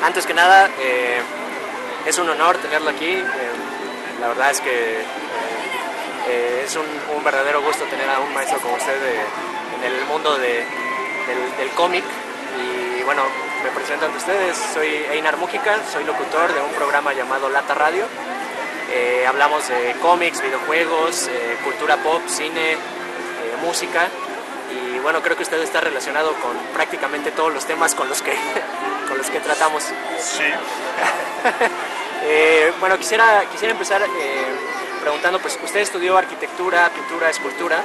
antes que nada, es un honor tenerlo aquí. La verdad es que es un verdadero gusto tener a un maestro como usted en el mundo del cómic. Y bueno, me presento ante ustedes, soy Einar Mujica, soy locutor de un programa llamado Lata Radio. Hablamos de cómics, videojuegos, cultura pop, cine, música. Y bueno, creo que usted está relacionado con prácticamente todos los temas con los que tratamos. Sí. Bueno, quisiera empezar preguntando, pues usted estudió arquitectura, pintura, escultura,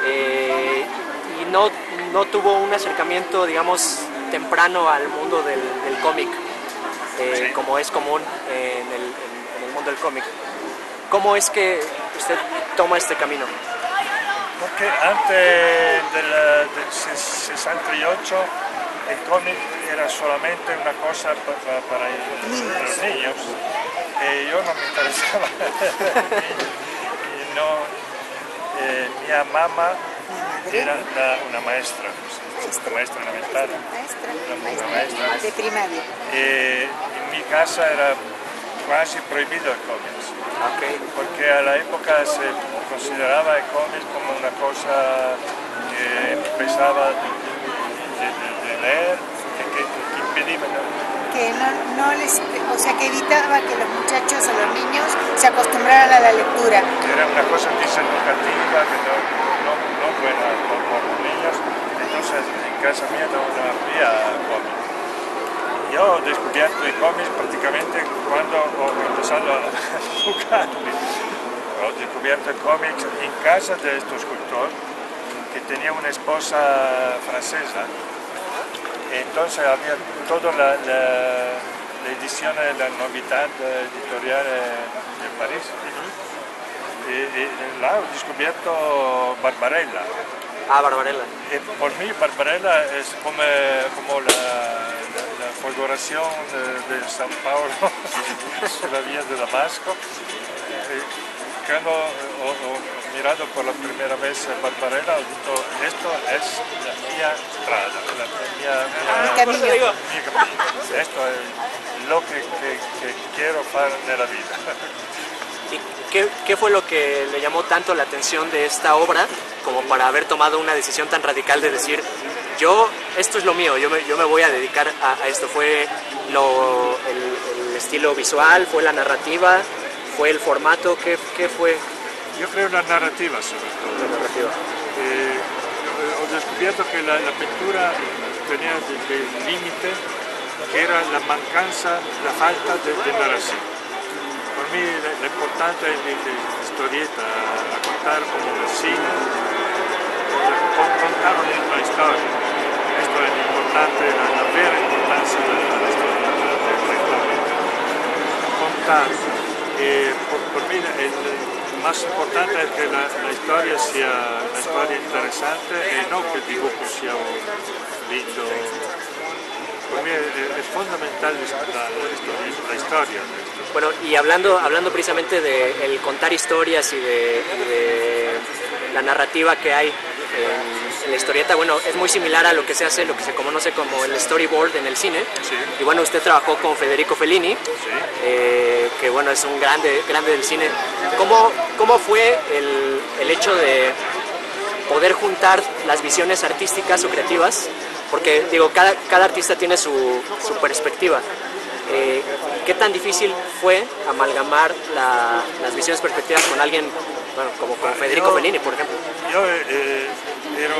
y no tuvo un acercamiento, digamos, temprano al mundo del cómic, Sí. como es común en el mundo del cómic. ¿Cómo es que usted toma este camino? Porque antes del 68 el cómic era solamente una cosa para los niños. Yo no me interesaba. Y mi mamá era una maestra elemental, una maestra. De primaria. En mi casa era quasi prohibido el cómic, Okay. porque a la época se consideraba el cómic como una cosa que empezaba de leer, que impedía, ¿no? Que no les, o sea, que evitaba que los muchachos o los niños se acostumbraran a la lectura. Era una cosa deseducativa, que no buena por los niños. Entonces en casa mía no había cómic. Yo he descubierto el cómic prácticamente cuando he empezado a jugarme. He descubierto el cómic en casa de este escultor, que tenía una esposa francesa. Entonces había toda la edición de la novedad editorial de París. Y la he descubierto Barbarella. Ah, Barbarella. Por mí Barbarella es como la fulguración de San Paulo sobre la vía de Damasco. Cuando he mirado por la primera vez Barbarella, he dicho, esto es la mia strada, Mi camino. mi camino. Esto es lo que quiero hacer en la vida. ¿Y qué fue lo que le llamó tanto la atención de esta obra como para haber tomado una decisión tan radical de decir, esto es lo mío, yo me voy a dedicar a esto? ¿Fue el estilo visual, fue la narrativa, fue el formato? ¿Qué fue? Yo creo la narrativa sobre todo. La narrativa. He descubierto que la pintura tenía el límite que era la mancanza, la falta de narración. Por mí lo importante es la historieta, a contar como el cine, contar la historia. Esto es importante, la vera importancia de la historia, de la contar. Por mí lo más importante es que la historia sea una historia interesante y no que el dibujo sea lindo. Por mí es fundamental la historia. Bueno, y hablando precisamente de el contar historias y de la narrativa que hay en la historieta, bueno, es muy similar a lo que se hace, lo que se conoce como el storyboard en el cine. Sí. Y bueno, usted trabajó con Federico Fellini, Sí. que bueno, es un grande del cine. ¿Cómo fue el hecho de poder juntar las visiones artísticas o creativas? Porque digo, cada artista tiene su perspectiva. ¿Qué tan difícil fue amalgamar las visiones perspectivas con alguien, bueno, como con Federico Fellini, por ejemplo? Yo era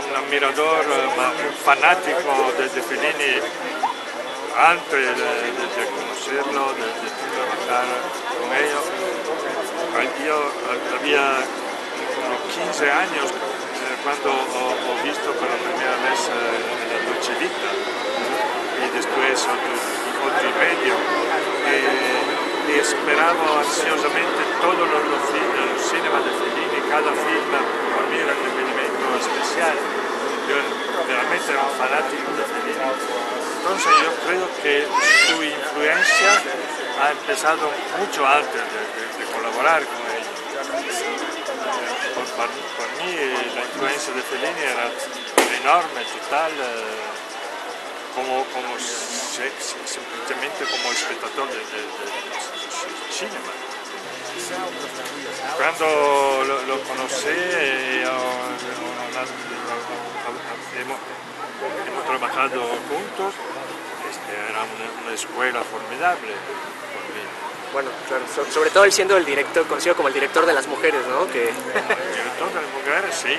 un admirador, un fanático de Fellini antes de conocerlo, de trabajar con ellos. Yo había como 15 años cuando he visto por la primera vez la Dolce Vita y después otro y medio. Y esperaba ansiosamente todo el cinema de Fellini, cada film por mí era un elemento especial. Yo realmente era un fanático de Fellini. Entonces yo creo que su influencia ha empezado mucho antes de colaborar con ellos. Por mí la influencia de Fellini era enorme, total, como semplicemente como espectador del cinema. Cuando lo conocí, hemos trabajado juntos, era una escuela formidable por mí. Bueno, claro, sobre todo él siendo el director, conocido como el director de las mujeres, ¿no? Que... El director de las mujeres, sí.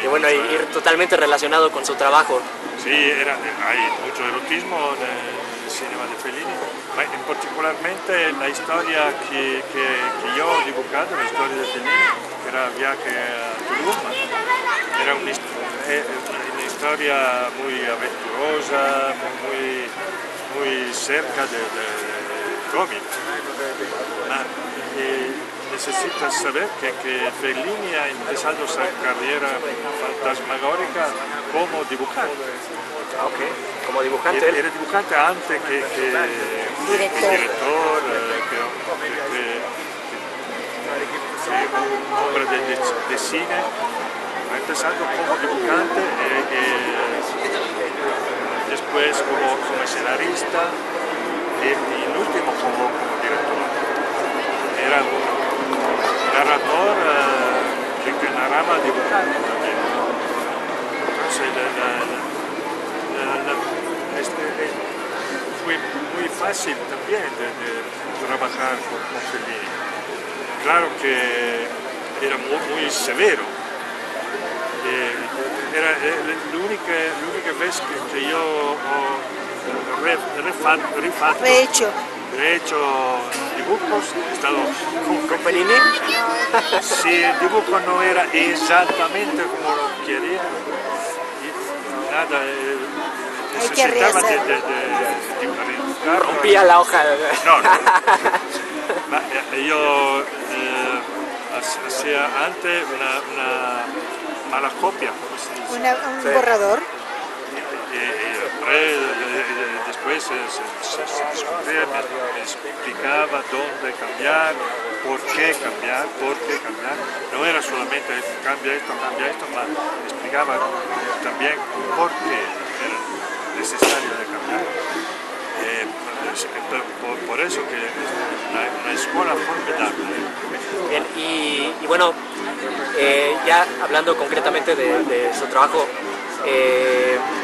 Y bueno, ir totalmente relacionado con su trabajo. Sí, hay mucho erotismo en el cinema de Fellini, particularmente la historia que yo he dibujado, la historia de Fellini, que era Viaje a Tulum, era una historia muy aventurosa, muy cerca del cómic. Necesitas saber que Fellini ha empezado su carrera fantasmagórica como dibujante. Okay. Como dibujante. Era dibujante antes que director, un hombre de cine. Ha empezado como dibujante después como escenarista y el último como director. Era un narrador que narraba dibujando también. Entonces fue muy fácil también de trabajar con Fellini. Claro que era muy severo. Era la única vez que yo he hecho dibujos, he estado con Fellini. Si el dibujo no era exactamente como lo quería, nada, necesitaba de rompía la hoja. No. Yo hacía antes una mala copia, como se dice. Un borrador. Después se discutía, me explicaba dónde cambiar, por qué cambiar. No era solamente cambia esto, pero me explicaba también por qué era necesario de cambiar. Por eso que es una escuela formidable. Bien, y bueno, ya hablando concretamente de su trabajo,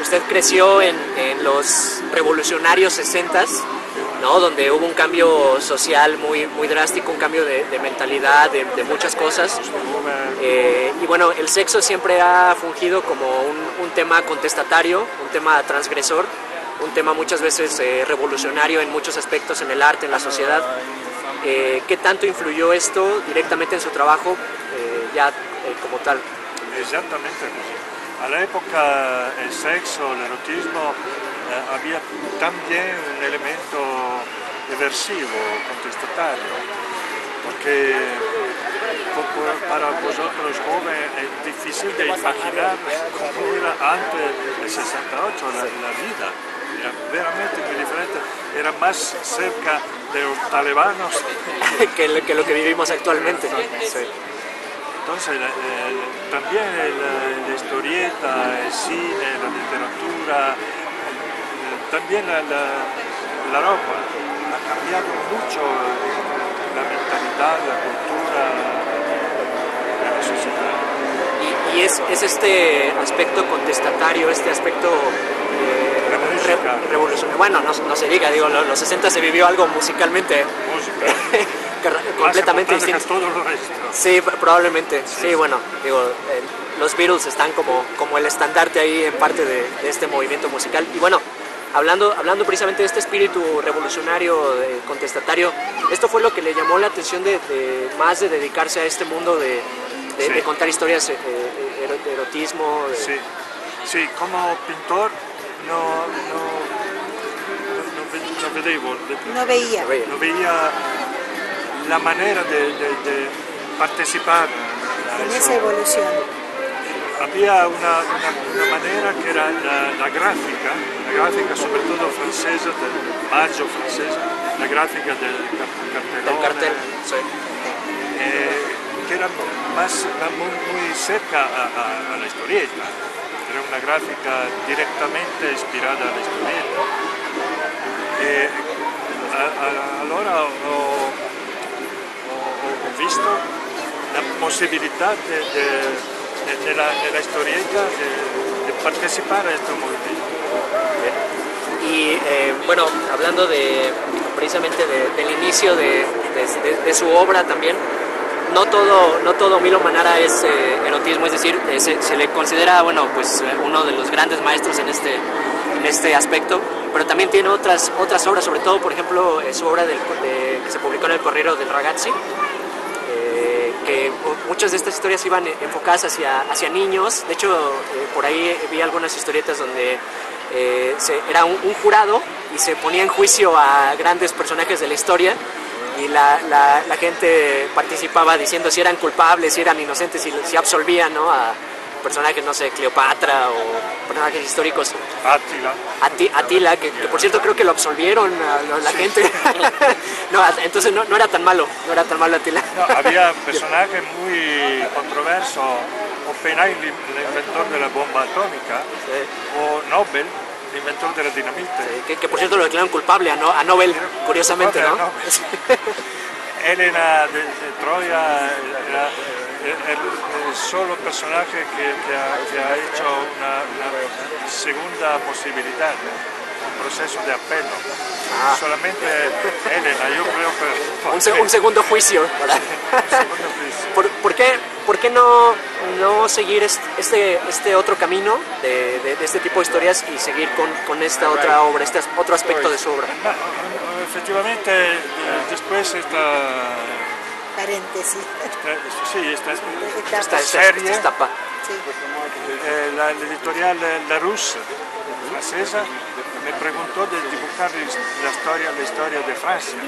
usted creció en los revolucionarios 60s, ¿no? Donde hubo un cambio social muy drástico, un cambio de mentalidad, de muchas cosas. Y bueno, el sexo siempre ha fungido como un tema contestatario, un tema transgresor, un tema muchas veces revolucionario en muchos aspectos, en el arte, en la sociedad. ¿Qué tanto influyó esto directamente en su trabajo como tal? Exactamente. A la época el sexo, el erotismo, había también un elemento eversivo, contestatario, porque para vosotros jóvenes es difícil de imaginar cómo era antes del 68 la vida. Era veramente muy diferente, era más cerca de los talibanos que lo que vivimos actualmente. Sí. Entonces, también la historieta, el cine, la literatura, también la ropa, ha cambiado mucho la mentalidad, la cultura de la sociedad. Y es este aspecto contestatario, este aspecto revolucionario. Bueno, no se diga, digo, los 60 se vivió algo musicalmente. Completamente distinto. Todo lo resto. Sí, probablemente. Sí, bueno, digo, los Beatles están como el estandarte ahí en parte de este movimiento musical. Y bueno, hablando precisamente de este espíritu revolucionario, contestatario, esto fue lo que le llamó la atención más de dedicarse a este mundo de contar historias de erotismo. Sí, como pintor no veía la manera de participar en esa evolución. Había una manera que era la gráfica sobre todo francesa, del Maggio francese, la gráfica del cartel, sí. Que era muy cerca a la historieta. era una gráfica directamente ispirata alla historietta. E allora ho visto la possibilità nella historieta de participar a este movimiento. Y bueno, hablando precisamente del inicio de su obra también, no todo Milo Manara es erotismo, es decir, se le considera, bueno, pues uno de los grandes maestros en este aspecto, pero también tiene otras obras, sobre todo, por ejemplo, su obra que se publicó en el Corriere del Ragazzi, que muchas de estas historias iban enfocadas hacia niños. De hecho, por ahí vi algunas historietas donde era un jurado y se ponía en juicio a grandes personajes de la historia, y la gente participaba diciendo si eran culpables, si eran inocentes, si absolvían, ¿no?, a personajes, no sé, Cleopatra o personajes históricos. Atila, que por cierto creo que lo absolvieron a la gente. No, entonces no era tan malo, Atila. No, había personajes muy controversos, Oppenheimer, el inventor de la bomba atómica, sí, o Nobel, el inventor de la dinamita. Sí, que por cierto lo declararon culpable a Nobel, curiosamente, ¿no? Helena de Troya era el solo personaje que ha hecho una segunda posibilidad, un proceso de apelo. Solamente Helena, yo creo que... Un segundo juicio. ¿Por qué no seguir este otro camino de este tipo de historias y seguir con esta otra obra, este otro aspecto de su obra? Efectivamente, después esta... Paréntesis. Esta serie, esta etapa. Sí. La editorial Larousse, francesa, me preguntó de dibujar la historia de Francia,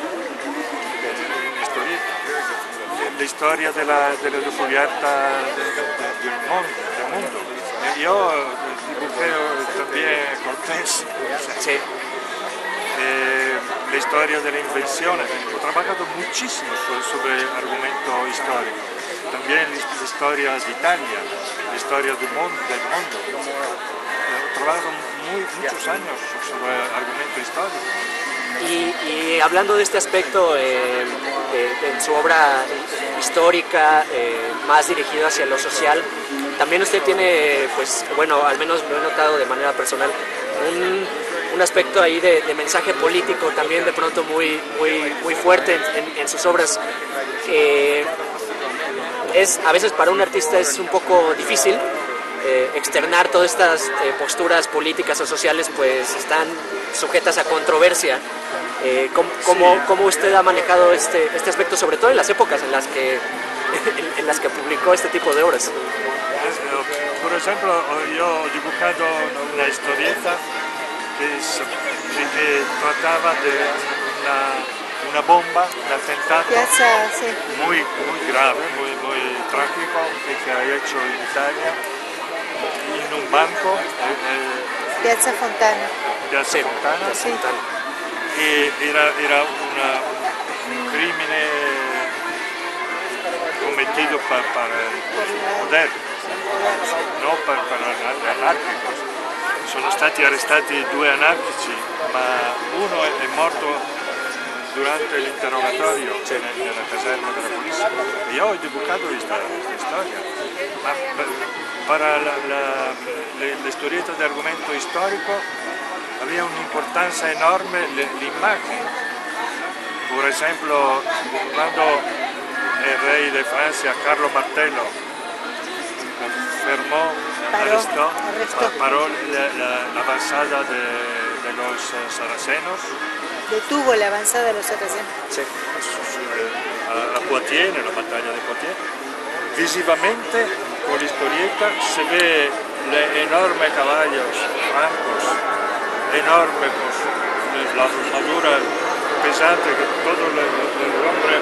la historia de la descubierta del mundo. Yo dibujé también Cortés. Sí. La historia de la invención. He trabajado muchísimo sobre el argumento histórico. También la historia de Italia, la historia del mundo. He trabajado muchos años sobre el argumento histórico. Y hablando de este aspecto en su obra histórica, más dirigido hacia lo social, también usted tiene, pues bueno, al menos lo he notado de manera personal, un aspecto ahí de mensaje político también de pronto muy fuerte en sus obras. A veces para un artista es un poco difícil externar todas estas posturas políticas o sociales, pues están sujetas a controversia. ¿Cómo usted ha manejado este aspecto, sobre todo en las épocas en las que publicó este tipo de obras? Por ejemplo, yo he dibujado una historieta que trataba de una bomba, un atentado muy grave, muy trágico, que ha hecho en Italia, en un banco. Piazza Fontana. Piazza Fontana. Sí. Y era un crimen cometido para el poder, no para anarchicos. Sono stati arrestati 2 anarchici, ma uno è morto durante l'interrogatorio nella caserma della polizia. Io ho dibujato questa storia, ma para la historieta de argomento histórico había un'importanza enorme l'immagine. Per esempio, quando il re di Francia, Carlo Martello, arrestó paró la avanzada de los saracenos. Detuvo la avanzada de los saracenos. Sí. A Poitiers, en la batalla de Poitiers. Visivamente, con la historieta, se ve enormes caballos francos, enormes, con la armadura pesante que todo el hombre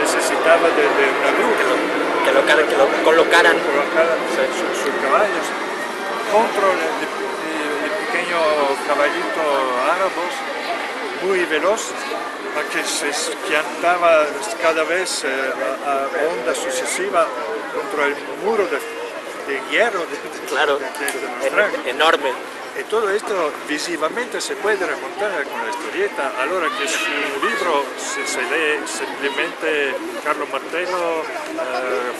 necesitaba de una grúa. Que lo colocaran sus caballos contra el pequeño caballito árabes muy veloz, que se esquiantaba cada vez a onda sucesiva contra el muro de hierro, Claro, de mostrar. enorme. Y todo esto visivamente se puede recontar con la historieta, allora che su un libro se lee simplemente Carlo Martello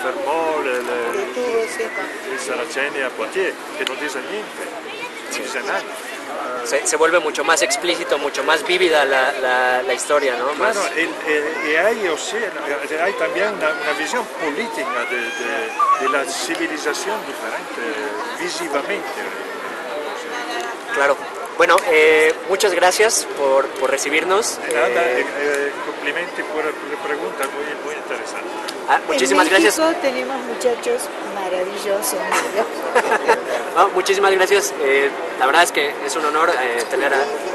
fermò i Saraceni a Poitiers, che non dice niente, non dice nada. Se vuelve mucho más explícito, mucho más vívida la historia, ¿no? Claro, y hay también una visión política de la civilización diferente, visivamente. Claro. Bueno, muchas gracias por recibirnos. Nada, complimenti por la pregunta, muy interesante. Muchísimas gracias. En México tenemos muchachos maravillosos. No, muchísimas gracias. La verdad es que es un honor tener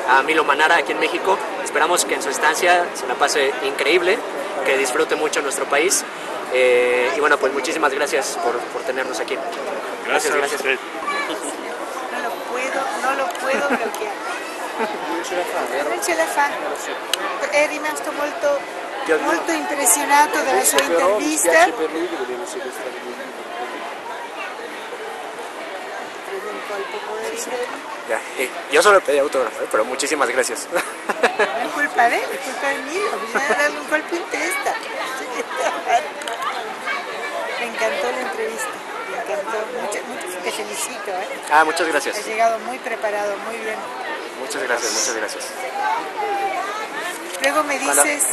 a Milo Manara aquí en México. Esperamos que en su estancia se la pase increíble, que disfrute mucho nuestro país. Y bueno, pues muchísimas gracias por tenernos aquí. Gracias. Non lo puedo bloqueare. Non ce la fa. È rimasto molto impressionato dalla sua intervista. Ya, yo solo pedí autógrafo, pero muchísimas gracias. No es culpa de él, es culpa de Milo. Bisogna darle un colpo in testa. Me encantó la entrevista. Me encantó. Te felicito. Muchas gracias. Has llegado muy preparado, muy bien. Muchas gracias, muchas gracias. Luego me dices